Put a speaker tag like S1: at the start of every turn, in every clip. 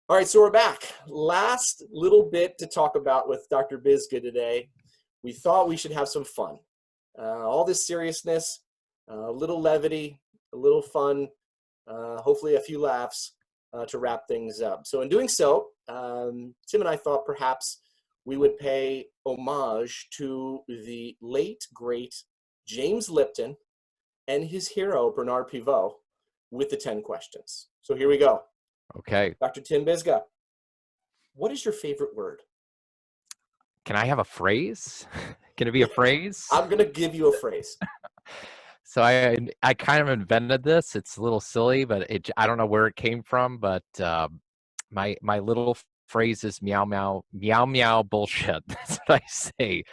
S1: All right, so we're back. Last little bit to talk about with Dr. Bizga today. We thought we should have some fun. All this seriousness, a little levity, a little fun, hopefully a few laughs to wrap things up. So in doing so, Tim and I thought perhaps we would pay homage to the late, great James Lipton and his hero, Bernard Pivot, with the 10 questions. So here we go.
S2: Okay.
S1: Dr. Tim Bizga, what is your favorite word?
S2: Can I have a phrase? Can it be a phrase?
S1: I'm going to give you a phrase.
S2: So I kind of invented this. It's a little silly, but I don't know where it came from. But my little phrase is meow meow meow meow bullshit. That's what I say.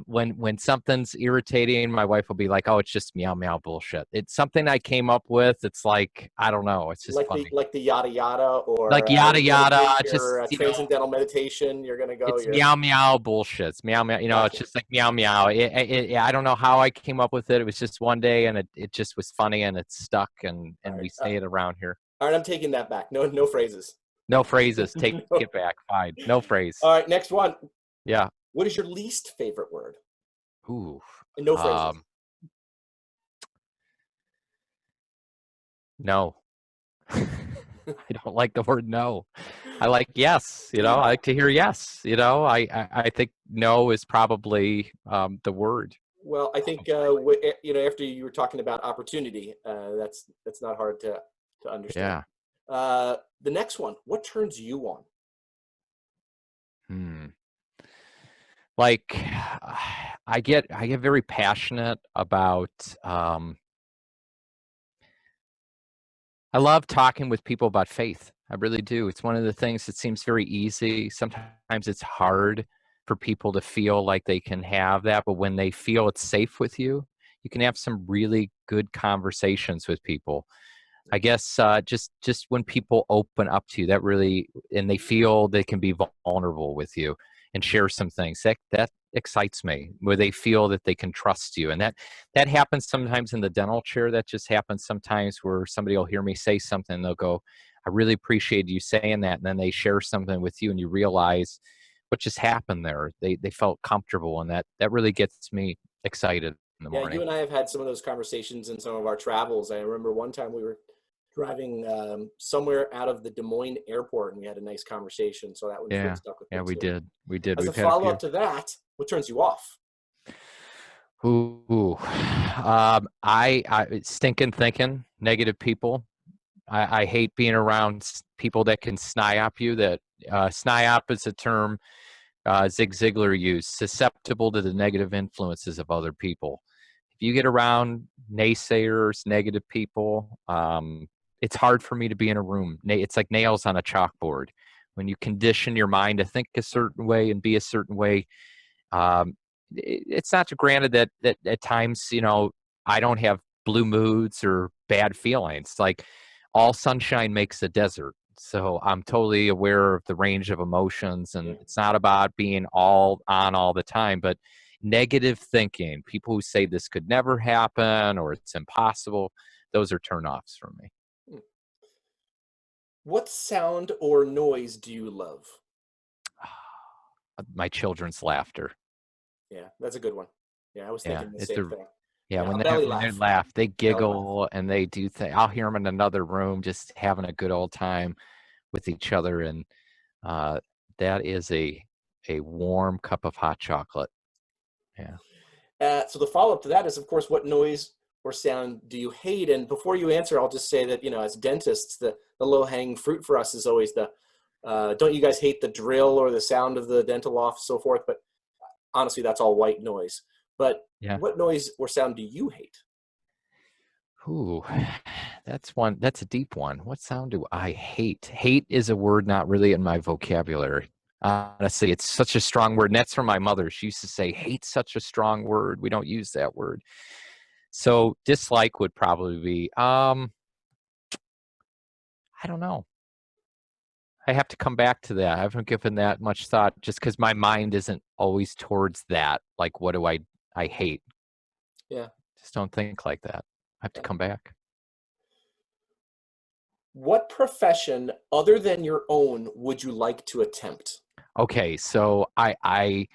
S2: When something's irritating, my wife will be like, "Oh, it's just meow meow bullshit." It's something I came up with. It's like, I don't know. It's just
S1: like
S2: funny.
S1: the yada yada, or
S2: Like yada yada.
S1: your
S2: Just
S1: transcendental meditation. You're going to go.
S2: it's meow meow bullshit. It's meow meow.
S1: Gotcha.
S2: It's just like meow meow. I don't know how I came up with it. It was just one day, and it just was funny, and it stuck, and
S1: Right.
S2: we say it around here.
S1: All right, I'm taking that back. No phrases.
S2: No phrases. Take it back. Fine. No phrase.
S1: All right, next one.
S2: Yeah.
S1: What is your least favorite word?
S2: Ooh.
S1: And no phrases.
S2: No. I don't like the word no. I like yes. I like to hear yes. I think no is probably the word.
S1: Well, I think after you were talking about opportunity, that's not hard to understand.
S2: Yeah.
S1: The next one. What turns you on?
S2: Like I get very passionate about I love talking with people about faith. I really do. It's one of the things that seems very easy. Sometimes it's hard for people to feel like they can have that, but when they feel it's safe with you, you can have some really good conversations with people. I guess just when people open up to you, that really, and they feel they can be vulnerable with you and share some things, that excites me, where they feel that they can trust you. And that happens sometimes in the dental chair. That just happens sometimes where somebody will hear me say something and they'll go, I really appreciate you saying that. And then they share something with you and you realize what just happened there. They felt comfortable, and that really gets me excited in the morning.
S1: You and I have had some of those conversations in some of our travels. I remember one time we were driving somewhere out of the Des Moines airport, and we had a nice conversation. So that one really stuck with me.
S2: Yeah, we did.
S1: As a follow-up to that, what turns you off?
S2: I stinking thinking, negative people. I hate being around people that can sniop you. That sniop is a term Zig Ziglar used, susceptible to the negative influences of other people. If you get around naysayers, negative people, it's hard for me to be in a room. It's like nails on a chalkboard. When you condition your mind to think a certain way and be a certain way, it's not granted that at times, I don't have blue moods or bad feelings. Like all sunshine makes a desert. So I'm totally aware of the range of emotions, and it's not about being all on all the time, but negative thinking, people who say this could never happen or it's impossible, those are turnoffs for me.
S1: What sound or noise do you love?
S2: My children's laughter.
S1: Yeah, that's a good one. Yeah, I was thinking the same thing.
S2: Yeah, when they laugh, they giggle and they do things. I'll hear them in another room just having a good old time with each other, and that is a warm cup of hot chocolate. Yeah.
S1: So the follow-up to that is, of course, what noise or sound do you hate? And before you answer, I'll just say that, as dentists, the low-hanging fruit for us is always don't you guys hate the drill or the sound of the dental office, so forth? But honestly, that's all white noise. But what noise or sound do you hate?
S2: Ooh, that's a deep one. What sound do I hate? Hate is a word not really in my vocabulary. Honestly, it's such a strong word. And that's from my mother. She used to say, hate's such a strong word. We don't use that word. So dislike would probably be, I don't know. I have to come back to that. I haven't given that much thought just because my mind isn't always towards that. Like, what do I hate?
S1: Yeah.
S2: Just don't think like that. I have to come back.
S1: What profession other than your own would you like to attempt?
S2: Okay, so I'm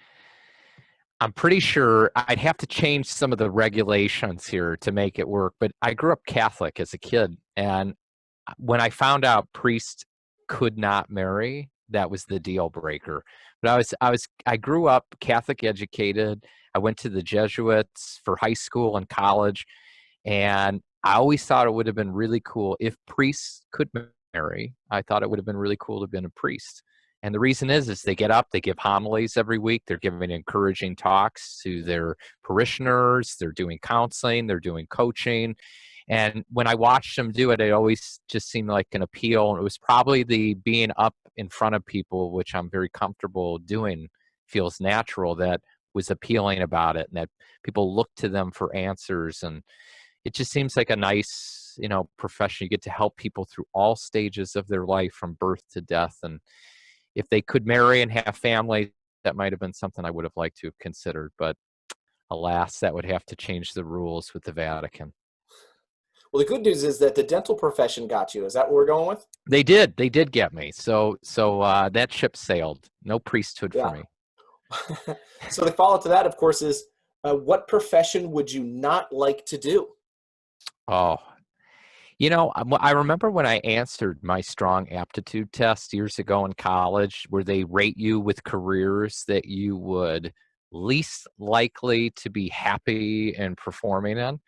S2: pretty sure I'd have to change some of the regulations here to make it work, but I grew up Catholic as a kid, and when I found out priests could not marry, that was the deal breaker. But I grew up Catholic educated. I went to the Jesuits for high school and college, and I always thought it would have been really cool if priests could marry. I thought it would have been really cool to have been a priest. And the reason is they get up, they give homilies every week, they're giving encouraging talks to their parishioners, they're doing counseling, they're doing coaching. And when I watched them do it, it always just seemed like an appeal. And it was probably the being up in front of people, which I'm very comfortable doing, feels natural, that was appealing about it, and that people look to them for answers. And it just seems like a nice, profession. You get to help people through all stages of their life from birth to death. And if they could marry and have family, that might have been something I would have liked to have considered. But alas, that would have to change the rules with the Vatican.
S1: Well, the good news is that the dental profession got you. Is that what we're going with?
S2: They did get me. So that ship sailed. No priesthood for
S1: Yeah.
S2: me.
S1: So the follow-up to that, of course, is what profession would you not like to do?
S2: Oh, I remember when I answered my strong aptitude test years ago in college, where they rate you with careers that you would least likely to be happy and performing in.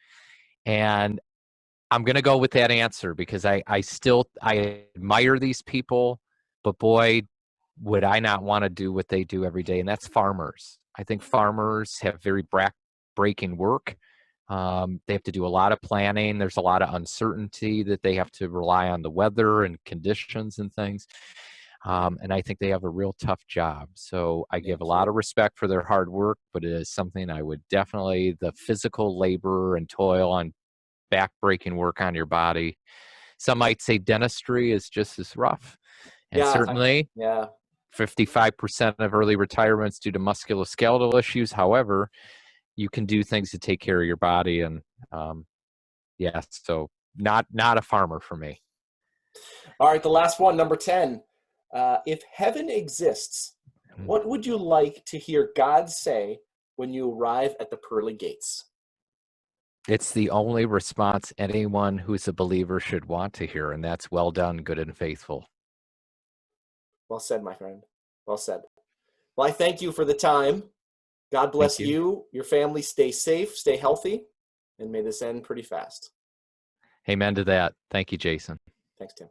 S2: And I'm going to go with that answer because I admire these people, but boy, would I not want to do what they do every day. And that's farmers. I think farmers have very breaking work. They have to do a lot of planning. There's a lot of uncertainty that they have to rely on the weather and conditions and things. And I think they have a real tough job. So I give a lot of respect for their hard work, but it is something I would definitely, the physical labor and toil on back-breaking work on your body. Some might say dentistry is just as rough. And
S1: Yeah,
S2: certainly
S1: yeah.
S2: 55% of early retirements due to musculoskeletal issues. However, you can do things to take care of your body. And yes, so not a farmer for me.
S1: All right, the last one, number 10. If heaven exists, what would you like to hear God say when you arrive at the pearly gates?
S2: It's the only response anyone who's a believer should want to hear, and that's well done, good and faithful.
S1: Well said, my friend. Well said. Well, I thank you for the time. God
S2: Thank
S1: bless
S2: you.
S1: you, your family. Stay safe, stay healthy, and may this end pretty fast.
S2: Amen to that. Thank you, Jason.
S1: Thanks, Tim.